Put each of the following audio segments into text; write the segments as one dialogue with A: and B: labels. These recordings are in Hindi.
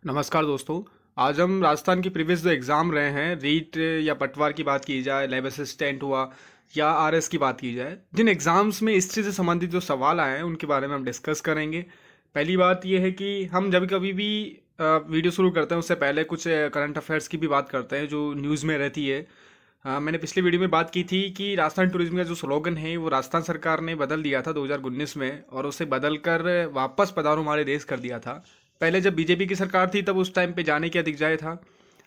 A: नमस्कार दोस्तों। आज हम राजस्थान के प्रीवियस जो एग्ज़ाम रहे हैं, रीट या पटवार की बात की जाए, लैब असिस्टेंट हुआ या आरएस की बात की जाए, जिन एग्ज़ाम्स में हिस्ट्री से संबंधित जो सवाल आए हैं उनके बारे में हम डिस्कस करेंगे। पहली बात ये है कि हम जब कभी भी वीडियो शुरू करते हैं उससे पहले कुछ करंट अफेयर्स की भी बात करते हैं जो न्यूज़ में रहती है। मैंने पिछली वीडियो में बात की थी कि राजस्थान टूरिज्म का जो स्लोगन है वो राजस्थान सरकार ने बदल दिया था 2019 में, और उसे बदल कर वापस पधारो हमारे देश कर दिया था। पहले जब बीजेपी की सरकार थी तब उस टाइम पे जाने क्या दिख जाए था।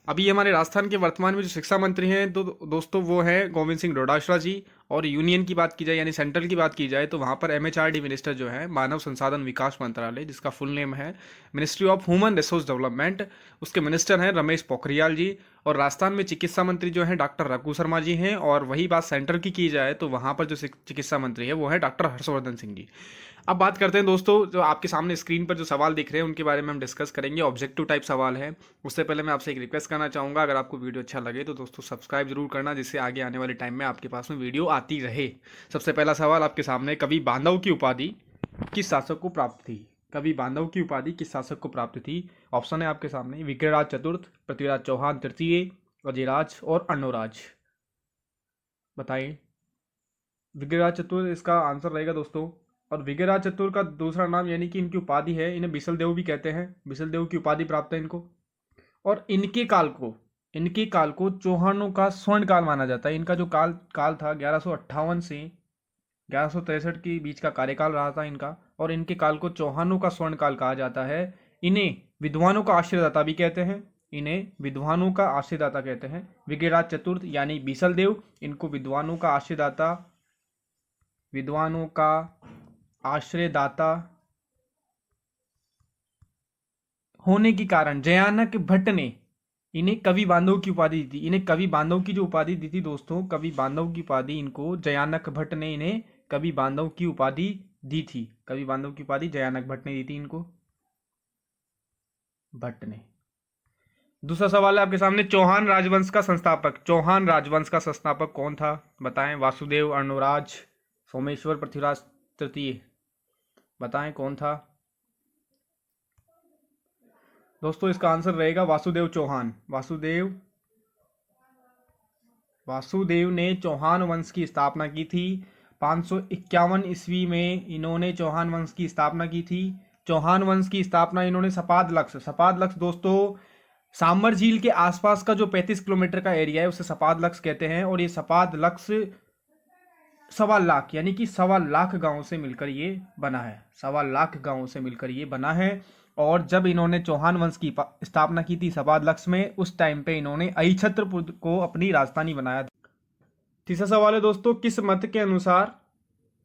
A: अभी हमारे राजस्थान के वर्तमान में जो शिक्षा मंत्री हैं तो दोस्तों वो हैं गोविंद सिंह डोटासरा जी। और यूनियन की बात की जाए यानी सेंट्रल की बात की जाए तो वहाँ पर एमएचआरडी मिनिस्टर जो है मानव संसाधन विकास मंत्रालय, जिसका फुल नेम है ministry of human resource development, उसके मिनिस्टर हैं रमेश पोखरियाल जी। और राजस्थान में चिकित्सा मंत्री जो हैं डॉक्टर रघु शर्मा जी हैं। और वही बात सेंटर की जाए तो वहाँ पर जो चिकित्सा मंत्री है वो है डॉक्टर हर्षवर्धन सिंह जी। अब बात करते हैं दोस्तों, जो आपके सामने स्क्रीन पर जो सवाल दिख रहे हैं उनके बारे में हम डिस्कस करेंगे। ऑब्जेक्टिव टाइप सवाल है। उससे पहले मैं आपसे एक रिक्वेस्ट करना चाहूँगा, अगर आपको वीडियो अच्छा लगे तो दोस्तों सब्सक्राइब जरूर करना, जिससे आगे आने वाले टाइम में आपके पास में वीडियो आती रहे। सबसे पहला सवाल आपके सामने, कवि बांधव की उपाधि किस शासक को प्राप्त थी? कवि बांधव की उपाधि किस शासक को प्राप्त थी? ऑप्शन है आपके सामने, विक्रमराज चतुर्थ, पृथ्वीराज चौहान तृतीय, अजयराज और अर्णोराज। बताइए। विक्रमराज चतुर्थ इसका आंसर रहेगा दोस्तों। और विक्रमराज चतुर्थ का दूसरा नाम यानी कि इनकी उपाधि है, इन्हें बिसल देव भी कहते हैं। बिसल देव की उपाधि प्राप्त है इनको। और इनके काल को चौहानों का स्वर्ण काल माना जाता है। इनका जो काल काल था 1158 से 1163 के बीच का कार्यकाल रहा था इनका। और इनके काल को चौहानों का स्वर्ण काल कहा जाता है। इन्हें विद्वानों का आश्रयदाता भी कहते हैं। इन्हें विद्वानों का आश्रयदाता कहते हैं। विक्रमराज चतुर्थ यानी बीसल देव, इनको विद्वानों का आश्रयदाता, विद्वानों का आश्रयदाता होने के कारण जयानक भट्ट ने इन्हें कवि बांधव की उपाधि दी थी। इन्हें कवि बांधव की जो उपाधि दी थी दोस्तों, कवि बांधव की उपाधि इनको जयानक भट्ट ने इन्हें कवि बांधव की उपाधि दी थी। कवि बांधव की उपाधि जयानक भट्ट ने दी थी इनको, भट्ट ने। दूसरा सवाल है आपके सामने, चौहान राजवंश का संस्थापक कौन था? बताएं। वासुदेव, अर्णोराज, सोमेश्वर, पृथ्वीराज तृतीय। बताएं कौन था दोस्तों? इसका आंसर रहेगा वासुदेव चौहान। वासुदेव ने चौहान वंश की स्थापना की थी। 551 ईस्वी में इन्होंने चौहान वंश की स्थापना की थी। चौहान वंश की स्थापना इन्होंने सपाद लक्ष्य दोस्तों, सांबर झील के आसपास का जो 35 किलोमीटर का एरिया है उसे सपाद लक्ष्य कहते हैं। और ये सपाद लक्ष्य 1.25 लाख यानी कि 1.25 लाख गांवों से मिलकर ये बना है। 1.25 लाख गांवों से मिलकर ये बना है। और जब इन्होंने चौहान वंश की स्थापना की थी सपाद लक्ष्य में, उस टाइम पे इन्होंने अहिछत्रपुर को अपनी राजधानी बनाया था। तीसरा सवाल है दोस्तों, किस मत के अनुसार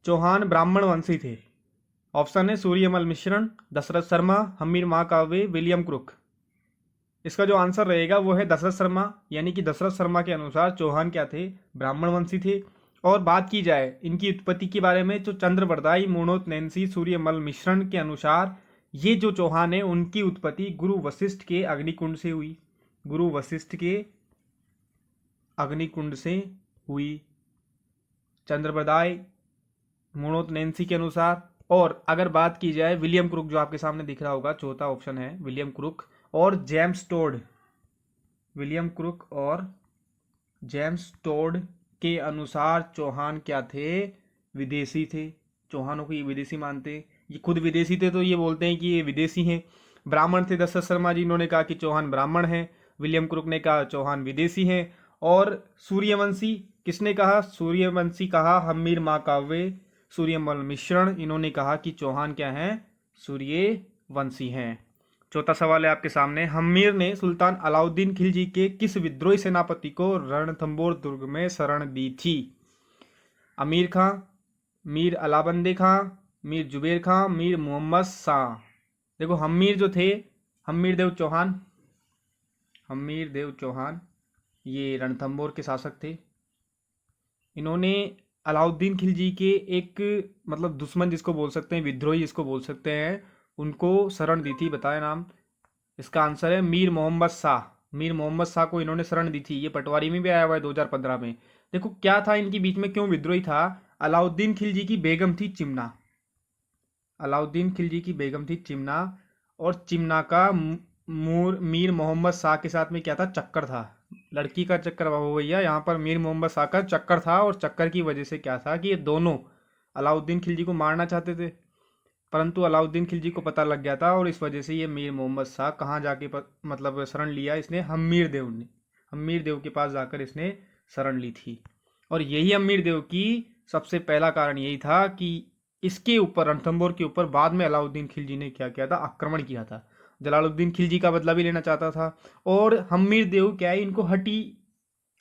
A: चौहान ब्राह्मण वंशी थे? ऑप्शन है सूर्यमल मिश्रण, दशरथ शर्मा, हमीर महाकाव्य, विलियम क्रुक। इसका जो आंसर रहेगा वो है दशरथ शर्मा। यानी कि दशरथ शर्मा के अनुसार चौहान क्या थे? ब्राह्मण वंशी थे। और बात की जाए इनकी उत्पत्ति के बारे में, तो चंद्रवरदाई, मूणोत नैन्सी, सूर्यमल मिश्रण के अनुसार ये जो चौहान है उनकी उत्पत्ति गुरु वशिष्ठ के अग्निकुंड से हुई। गुरु वशिष्ठ के अग्निकुंड से हुई। चंद्रवरदाई, मूणोत नैन्सी के अनुसार। और अगर बात की जाए विलियम क्रुक, जो आपके सामने दिख रहा होगा, चौथा ऑप्शन है विलियम क्रुक और जेम्स टोड। विलियम क्रुक और जेम्स टोड के अनुसार चौहान क्या थे? विदेशी थे। चौहानों को ये विदेशी मानते, ये खुद विदेशी थे तो ये बोलते हैं कि ये विदेशी हैं। ब्राह्मण थे दशरथ शर्मा जी, इन्होंने कहा कि चौहान ब्राह्मण हैं। विलियम क्रुक ने कहा चौहान विदेशी हैं। और सूर्यवंशी किसने कहा? सूर्यवंशी कहा हम्मीर महाकाव्य, सूर्यमल मिश्रण, इन्होंने कहा कि चौहान क्या हैं? सूर्यवंशी हैं। चौथा सवाल है आपके सामने, हम्मीर ने सुल्तान अलाउद्दीन खिलजी के किस विद्रोही सेनापति को रणथंबोर दुर्ग में शरण दी थी? अमीर खां, मीर अलाबंदे खां, मीर जुबेर खां, मीर मोहम्मद शाह। देखो हम्मीर जो थे, हम्मीर देव चौहान ये रणथंबोर के शासक थे। इन्होंने अलाउद्दीन खिलजी के एक मतलब दुश्मन जिसको बोल सकते हैं, विद्रोही जिसको बोल सकते हैं, उनको शरण दी थी। बताए नाम। इसका आंसर है मीर मोहम्मद शाह। मीर मोहम्मद शाह को इन्होंने शरण दी थी। ये पटवारी में भी आया हुआ है 2015 में। देखो क्या था इनके बीच में, क्यों विद्रोही था? अलाउद्दीन खिलजी की बेगम थी चिमना। अलाउद्दीन खिलजी की बेगम थी चिमना। और चिमना का मीर मोहम्मद शाह के साथ में क्या था, चक्कर था, लड़की का चक्कर बाबू भैया। यहाँ पर मीर मोहम्मद शाह का चक्कर था, और चक्कर की वजह से क्या था कि ये दोनों अलाउद्दीन खिलजी को मारना चाहते थे, परंतु अलाउद्दीन खिलजी को पता लग गया था, और इस वजह से ये मीर मोहम्मद शाह कहाँ जाके मतलब शरण लिया इसने, हम्मीर देव के पास जाकर इसने शरण ली थी। और यही हम्मीर देव की सबसे पहला कारण यही था कि इसके ऊपर, रणथंभौर के ऊपर बाद में अलाउद्दीन खिलजी ने क्या किया था, आक्रमण किया था। जलालुद्दीन खिलजी का बदला भी लेना चाहता था। और हम्मीर देव क्या है, इनको हटी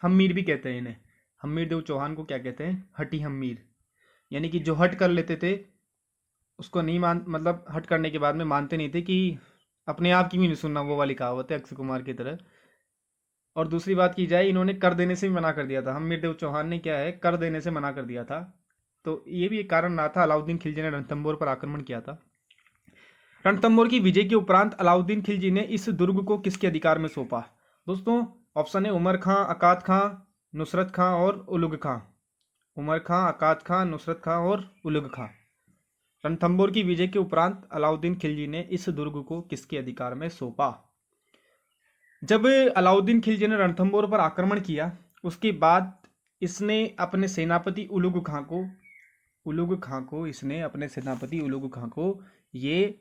A: हम्मीर भी कहते हैं इन्हें। हम्मीर देव चौहान को क्या कहते हैं, हटी हम्मीर, यानी कि जो हट कर लेते थे उसको नहीं मान, मतलब हट करने के बाद में मानते नहीं थे, कि अपने आप की भी नहीं सुनना, वो वाली कहावत है अक्षय कुमार की तरह। और दूसरी बात की जाए, इन्होंने कर देने से भी मना कर दिया था, हम्मीर देव चौहान ने क्या है, कर देने से मना कर दिया था। तो ये भी एक कारण रहा था, अलाउद्दीन खिलजी ने रणथंभौर पर आक्रमण किया था। रणथंभौर की विजय के उपरांत अलाउद्दीन खिलजी ने इस दुर्ग को किसके अधिकार में सौंपा। दोस्तों ऑप्शन है उमर खां, अकात खां, नुसरत खां और उलुग खां। उमर खां, अकात खां, नुसरत खां और उलुग खां। रणथंभौर की विजय के उपरांत अलाउद्दीन खिलजी ने इस दुर्ग को किसके अधिकार में सौंपा। जब अलाउद्दीन खिलजी ने रणथंभौर पर आक्रमण किया, उसके बाद इसने अपने सेनापति उलुग खां को ये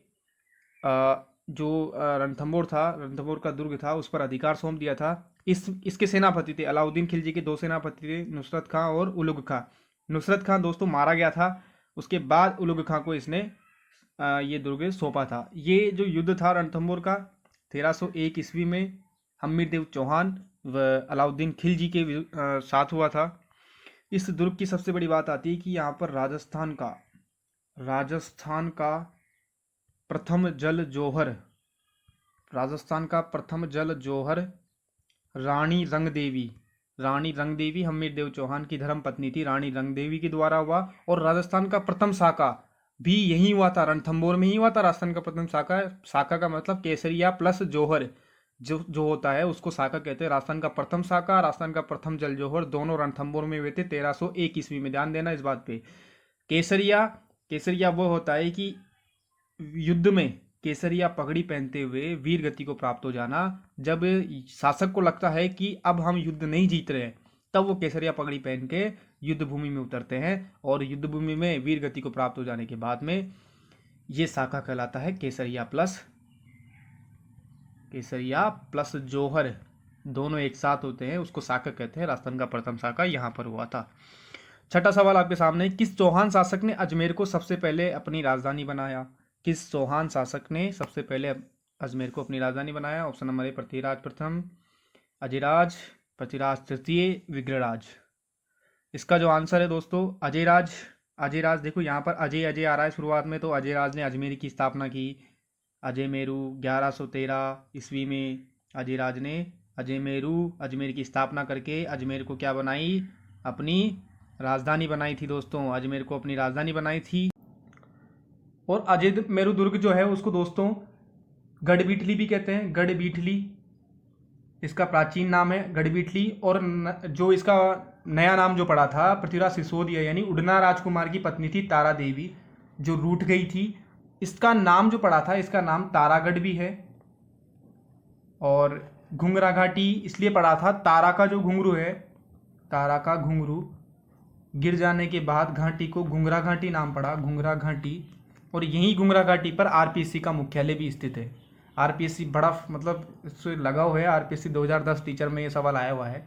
A: जो रणथंभौर था, रणथंभौर का दुर्ग था, उस पर अधिकार सौंप दिया था। इसके सेनापति थे, अलाउद्दीन खिलजी के दो सेनापति थे, नुसरत खां और उलुग खां। नुसरत खां दोस्तों मारा गया था, उसके बाद उलुग खां को इसने ये दुर्ग सौंपा था। ये जो युद्ध था रणथंभौर का 1301 ईस्वी में हम्मीर देव चौहान व अलाउद्दीन खिलजी के साथ हुआ था। इस दुर्ग की सबसे बड़ी बात आती है कि यहाँ पर राजस्थान का प्रथम जल जौहर रानी रंगदेवी हम्मीर देव चौहान की धर्म पत्नी थी, रानी रंगदेवी के द्वारा हुआ। और राजस्थान का प्रथम साका भी यही हुआ था, रणथंभौर में ही हुआ था। राजस्थान का प्रथम साका का मतलब केसरिया प्लस जौहर जो होता है उसको साका कहते हैं। राजस्थान का प्रथम साका, राजस्थान का प्रथम जल जौहर, दोनों रणथंभौर में हुए थे 1301 ईस्वी में। ध्यान देना इस बात पे। केसरिया वो होता है कि युद्ध में केसरिया पगड़ी पहनते हुए वीर गति को प्राप्त हो जाना। जब शासक को लगता है कि अब हम युद्ध नहीं जीत रहे हैं, तब वो केसरिया पगड़ी पहन के युद्ध भूमि में उतरते हैं, और युद्ध भूमि में वीर गति को प्राप्त हो जाने के बाद में ये साका कहलाता है। केसरिया प्लस जौहर दोनों एक साथ होते हैं, उसको साका कहते हैं। राजस्थान का प्रथम साका यहाँ पर हुआ था। छठा सवाल आपके सामने, किस चौहान शासक ने अजमेर को सबसे पहले अपनी राजधानी बनाया। किस चौहान शासक ने सबसे पहले अजमेर को अपनी राजधानी बनाया। ऑप्शन नंबर ए पृथ्वीराज प्रथम, अजयराज, पृथ्वीराज तृतीय, विग्रहराज। इसका जो आंसर है दोस्तों अजयराज। देखो यहाँ पर अजय आ रहा है शुरुआत में, तो अजयराज ने अजमेर की स्थापना की। अजयमेरू 1113 ईस्वी में अजयराज ने अजमेर की स्थापना करके अजमेर को क्या बनाई, अपनी राजधानी बनाई थी दोस्तों। अजमेर को अपनी राजधानी बनाई थी। और अजयमेरू दुर्ग जो है उसको दोस्तों गढ़बीठली भी कहते हैं। गढ़बीठली इसका प्राचीन नाम है, गढ़बीठली। और जो इसका नया नाम जो पड़ा था पृथ्वीराज सिसोदिया, यानी उड़ना राजकुमार की पत्नी थी तारा देवी, जो रूठ गई थी, इसका नाम जो पड़ा था, इसका नाम तारागढ़ भी है। और घुंगरा घाटी इसलिए पड़ा था, तारा का जो घुंघरू है, तारा का घुंघरू गिर जाने के बाद घाटी को घुंगरा घाटी नाम पड़ा, घुंगरा घाटी। और यही घुंगरा घाटी पर आरपीएससी का मुख्यालय भी स्थित है। आरपीएससी बड़ा मतलब इससे लगा हुआ है, आरपीएससी 2010 टीचर में ये सवाल आया हुआ है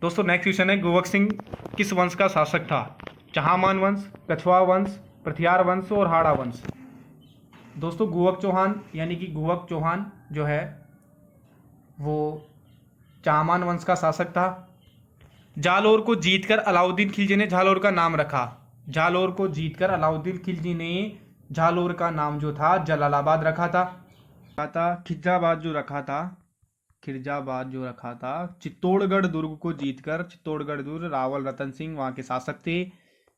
A: दोस्तों। नेक्स्ट क्वेश्चन है, गुवक सिंह किस वंश का शासक था। चहामान वंश, कछवा वंश, पृथियार वंश और हाड़ा वंश। दोस्तों गुवक चौहान यानी कि गुवक चौहान जो है वो चहामान वंश का शासक था। जालौर को जीतकर अलाउद्दीन खिलजी ने झालोर का नाम रखा। जालौर को जीतकर अलाउद्दीन खिलजी ने झालोर का नाम जो था जलालाबाद रखा था। खिरजाबाद जो रखा था। चित्तौड़गढ़ दुर्ग को जीतकर, चित्तौड़गढ़ दुर्ग रावल रतन सिंह वहाँ के शासक थे।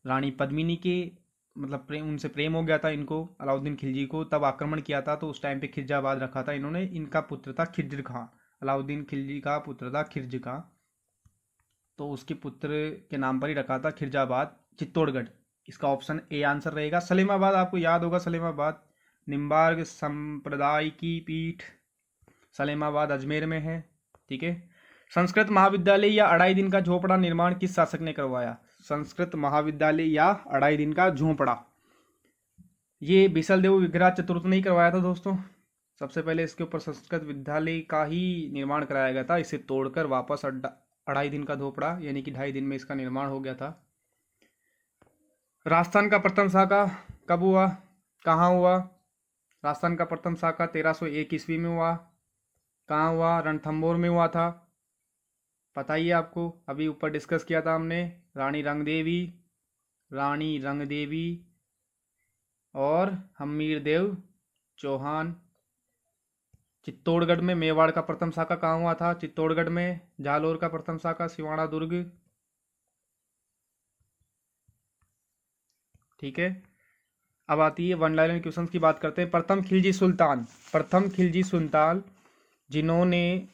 A: रानी पद्मिनी के मतलब उनसे प्रेम हो गया था इनको, अलाउद्दीन खिलजी को, तब आक्रमण किया था, तो उस टाइम पे खिरजाबाद रखा था इन्होंने। इनका पुत्र था खिज्र खां, अलाउद्दीन खिलजी का पुत्र था खिज्र खां, तो उसके पुत्र के नाम पर ही रखा था खिरजाबाद, चित्तौड़गढ़। इसका ऑप्शन ए आंसर रहेगा। सलेमाबाद आपको याद होगा, सलेमाबाद निम्बार्क संप्रदाय की पीठ, सलेमाबाद अजमेर में है। ठीक है। संस्कृत महाविद्यालय या अढ़ाई दिन का झोपड़ा निर्माण किस शासक ने करवाया? संस्कृत महाविद्यालय या अढ़ाई दिन का झोपड़ा, ये बिसलदेव विग्रह चतुर्थ ने ही करवाया था दोस्तों। सबसे पहले इसके ऊपर संस्कृत विद्यालय का ही निर्माण कराया गया था, इसे तोड़कर वापस अढ़ाई दिन का झोपड़ा यानी कि 2.5 दिन में इसका निर्माण हो गया था। राजस्थान का प्रथम शाखा कब हुआ, कहाँ हुआ? राजस्थान का प्रथम शाखा 1301 ईस्वी में हुआ। कहाँ हुआ? रणथंभौर में हुआ था। पता ही है आपको, अभी ऊपर डिस्कस किया था हमने। रानी रंगदेवी और हमीरदेव चौहान। चित्तौड़गढ़ में मेवाड़ का प्रथम शाखा कहाँ हुआ था? चित्तौड़गढ़ में। जालोर का प्रथम शाखा सिवाना दुर्ग। ठीक है। अब आती है वन लाइन क्वेश्चंस की बात करते हैं। प्रथम खिलजी सुल्तान जिन्होंने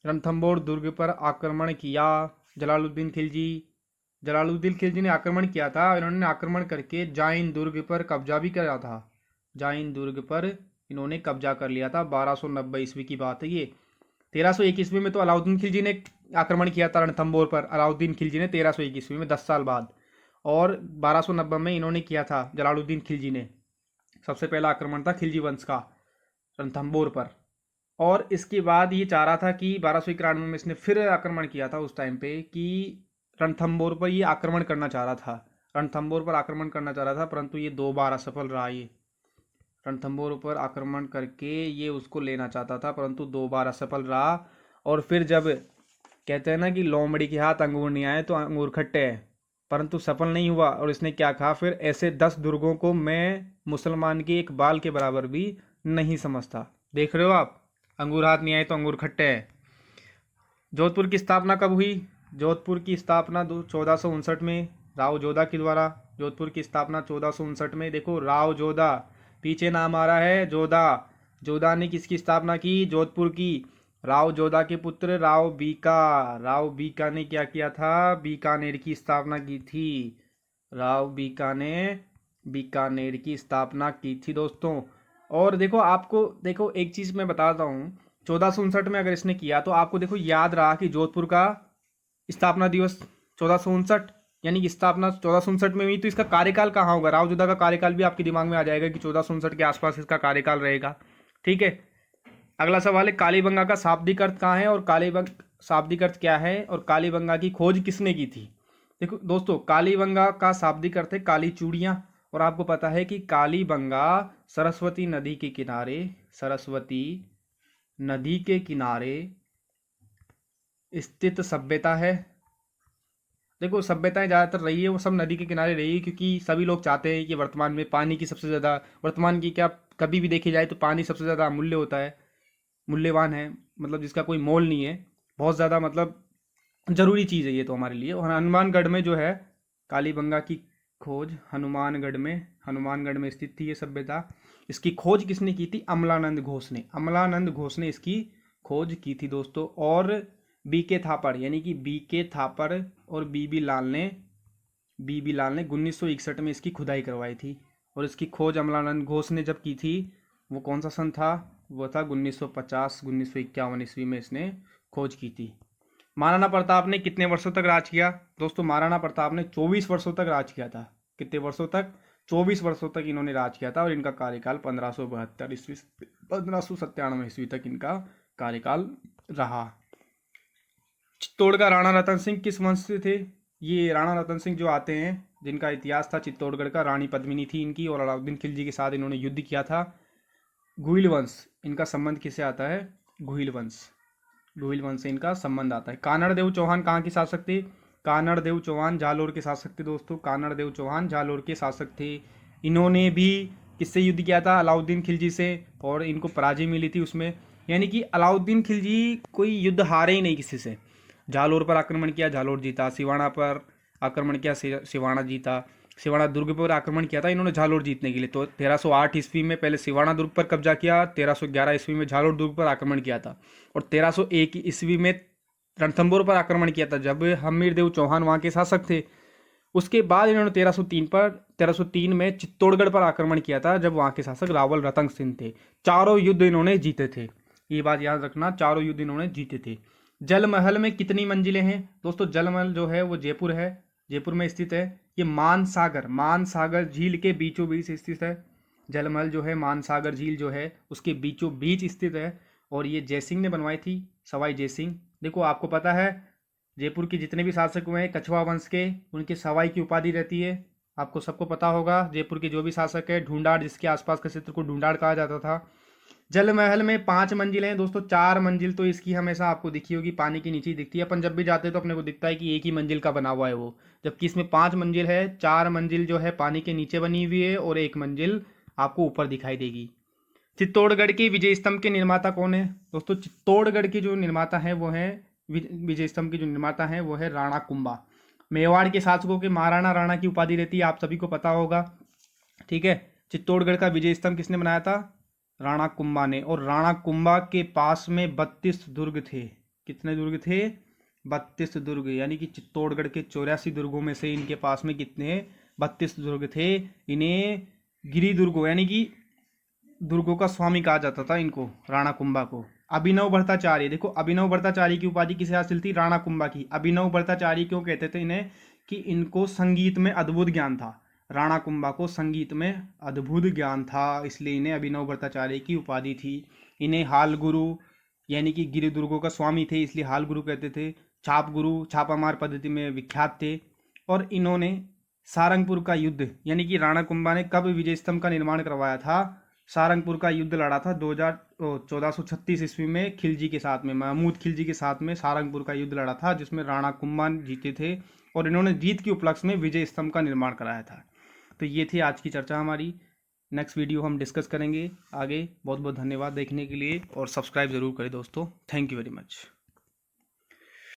A: रणथंभौर दुर्ग पर आक्रमण किया, जलालुद्दीन खिलजी ने आक्रमण किया था। इन्होंने आक्रमण करके जाइन दुर्ग पर कब्जा भी किया था। जाइन दुर्ग पर इन्होंने कब्जा कर लिया था। 1290 ईस्वी की बात है ये। 1301 ईस्वी में तो अलाउद्दीन खिलजी ने आक्रमण किया था रणथंभौर पर। अलाउद्दीन खिलजी ने 1301 ईस्वी में 10 साल बाद, और 1290 में इन्होंने किया था जलालुद्दीन खिलजी ने। सबसे पहला आक्रमण था खिलजी वंश का रणथंभौर पर। और इसके बाद ये चाह रहा था कि 1291 में इसने फिर आक्रमण किया था उस टाइम पे कि रणथंभौर पर ये आक्रमण करना चाह रहा था। रणथंभौर पर आक्रमण करना चाह रहा था, परंतु ये 2 बार असफल रहा। ये रणथंभौर पर आक्रमण करके ये उसको लेना चाहता था, परंतु 2 बार असफल रहा। और फिर जब कहते हैं ना कि लोमड़ी के हाथ अंगूर नहीं आए तो अंगूर खट्टे हैं, परंतु सफल नहीं हुआ। और इसने क्या कहा फिर, ऐसे 10 दुर्गों को मैं मुसलमान के एक बाल के बराबर भी नहीं समझता। देख रहे हो आप, अंगूर हाथ नहीं आए तो अंगूर खट्टे हैं। जोधपुर की स्थापना कब हुई? जोधपुर की स्थापना 1459 में राव जोधा के द्वारा। जोधपुर की स्थापना 1459 में। देखो राव जोधा, पीछे नाम आ रहा है जोधा। जोधा ने किसकी स्थापना की? जोधपुर की। राव जोधा के पुत्र राव बीका ने क्या किया था? बीकानेर की स्थापना की थी। राव बीका ने बीकानेर की स्थापना की थी दोस्तों। और देखो, आपको देखो एक चीज मैं बताता हूँ, 1459 में अगर इसने किया तो आपको देखो याद रहा कि जोधपुर का स्थापना दिवस 1459, यानी कि स्थापना 1459 में हुई, तो इसका कार्यकाल कहाँ होगा? राव जोधा का कार्यकाल भी आपके दिमाग में आ जाएगा कि 1459 के आसपास इसका कार्यकाल रहेगा। ठीक है। अगला सवाल है कालीबंगा का शाब्दिक अर्थ कहाँ है, और शाब्दिक अर्थ क्या है, और कालीबंगा की खोज किसने की थी? देखो दोस्तों, कालीबंगा का शाब्दिक अर्थ है काली चूड़ियां। और आपको पता है कि कालीबंगा सरस्वती नदी के किनारे स्थित सभ्यता है। देखो, सभ्यताएं ज़्यादातर रही है वो सब नदी के किनारे रही है, क्योंकि सभी लोग चाहते हैं कि वर्तमान में पानी की सबसे ज़्यादा, वर्तमान की क्या कभी भी देखी जाए तो पानी सबसे ज़्यादा अमूल्य होता है, मूल्यवान है, मतलब जिसका कोई मोल नहीं है, बहुत ज़्यादा मतलब ज़रूरी चीज़ है ये तो हमारे लिए। और हनुमानगढ़ में जो है कालीबंगा की खोज, हनुमानगढ़ में स्थित थी ये सभ्यता। इसकी खोज किसने की थी? अमलानंद घोष ने इसकी खोज की थी दोस्तों। और बीके थापड़, यानी कि बीके थापड़ और बीबी लाल ने 1961 में इसकी खुदाई करवाई थी। और इसकी खोज अमलानंद घोष ने जब की थी, वो कौन सा सन था? वो था 1951 ईस्वी में इसने खोज की थी। महाराणा प्रताप ने कितने वर्षों तक राज किया? दोस्तों, महाराणा प्रताप ने 24 वर्षों तक राज किया था। कितने वर्षों तक? 24 वर्षों तक इन्होंने राज किया था। और इनका कार्यकाल 1597 ईस्वी तक इनका कार्यकाल रहा। चित्तौड़ का राणा रतन सिंह किस वंश से थे? ये राणा रतन सिंह जो आते हैं, जिनका इतिहास था चित्तौड़गढ़ का, रानी पद्मिनी थी इनकी, और अलाउद्दीन खिलजी के साथ इन्होंने युद्ध किया था। गुहिल वंश, इनका संबंध किससे आता है? गुहिल वंश से इनका संबंध आता है। कानड़देव चौहान कहाँ के शासक थे? कानड़देव चौहान जालोर के शासक थे दोस्तों। कानड़देव चौहान जालोर के शासक थे। इन्होंने भी किससे युद्ध किया था? अलाउद्दीन खिलजी से, और इनको पराजय मिली थी उसमें। यानी कि अलाउद्दीन खिलजी कोई युद्ध हारे ही नहीं किसी से। जालोर पर आक्रमण किया, जालोर जीता। सिवाना पर आक्रमण किया, सिवाना जीता। सिवाना दुर्ग पर आक्रमण किया था इन्होंने जालोर जीतने के लिए। तो 1308 ईस्वी में पहले सिवाना दुर्ग पर कब्जा किया, 1311 ईस्वी में जालोर दुर्ग पर आक्रमण किया था, और 1301 ईस्वी में रणथंभौर पर आक्रमण किया था जब हमीरदेव चौहान वहाँ के शासक थे। उसके बाद इन्होंने 1303 में चित्तौड़गढ़ पर आक्रमण किया था जब वहाँ के शासक रावल रतन सिंह थे। चारों युद्ध इन्होंने जीते थे। ये बात याद रखना, चारों युद्ध इन्होंने जीते थे। जल महल में कितनी मंजिलें हैं दोस्तों? जल महल जो है वो जयपुर है, जयपुर में स्थित है। ये मानसागर झील के बीचों बीच स्थित है। जल महल जो है मानसागर झील जो है उसके बीचों बीच स्थित है। और ये जयसिंह ने बनवाई थी, सवाई जयसिंह। देखो आपको पता है जयपुर के जितने भी शासक हुए हैं कछवाहा वंश के, उनके सवाई की उपाधि रहती है। आपको सबको पता होगा जयपुर के जो भी शासक है, ढूंढाड़ जिसके आसपास के क्षेत्र को ढूंढाड़ कहा जाता था। जल महल में 5 मंजिलें हैं दोस्तों। 4 मंजिल तो इसकी हमेशा आपको दिखी होगी, पानी के नीचे ही दिखती है। अपन जब भी जाते हैं तो अपने को दिखता है कि एक ही मंजिल का बना हुआ है वो, जबकि इसमें 5 मंजिल है। 4 मंजिल जो है पानी के नीचे बनी हुई है और 1 मंजिल आपको ऊपर दिखाई देगी। चित्तौड़गढ़ के विजय स्तंभ के निर्माता कौन है दोस्तों? चित्तौड़गढ़ के जो निर्माता है वो है, विजय स्तंभ के जो निर्माता है वो है राणा कुंभा। मेवाड़ के शासकों के महाराणा राणा की उपाधि रहती है, आप सभी को पता होगा। ठीक है, चित्तौड़गढ़ का विजय स्तंभ किसने बनाया था? राणा कुंभा ने। और राणा कुंभा के पास में 32 दुर्ग थे। कितने दुर्ग थे? 32 दुर्ग, यानी कि चित्तौड़गढ़ के 84 दुर्गों में से इनके पास में कितने? 32 दुर्ग थे। इन्हें गिरी दुर्गों यानी कि दुर्गों का स्वामी कहा जाता था इनको, राणा कुंभा को। अभिनव भट्टाचार्य, देखो अभिनव भट्टाचार्य की उपाधि किसे हासिल थी? राणा कुंभा की। अभिनव भट्टाचार्य क्यों कहते थे इन्हें? कि इनको संगीत में अद्भुत ज्ञान था। राणा कुंभा को संगीत में अद्भुत ज्ञान था, इसलिए इन्हें अभिनव भट्टाचार्य की उपाधि थी। इन्हें हाल गुरु यानी कि गिरि दुर्गों का स्वामी थे, इसलिए हाल गुरु कहते थे। छाप गुरु, छापामार पद्धति में विख्यात थे। और इन्होंने सारंगपुर का युद्ध, यानी कि राणा कुंभा ने कब विजय स्तंभ का निर्माण करवाया था? सारंगपुर का युद्ध लड़ा था 1436 ईस्वी में खिलजी के साथ में, महमूद खिलजी के साथ में सारंगपुर का युद्ध लड़ा था, जिसमें राणा कुंभा जीते थे। और इन्होंने जीत के उपलक्ष्य में विजय स्तंभ का निर्माण कराया था। तो ये थी आज की चर्चा हमारी। नेक्स्ट वीडियो हम डिस्कस करेंगे आगे। बहुत बहुत धन्यवाद देखने के लिए और सब्सक्राइब जरूर करें दोस्तों। Thank you very much.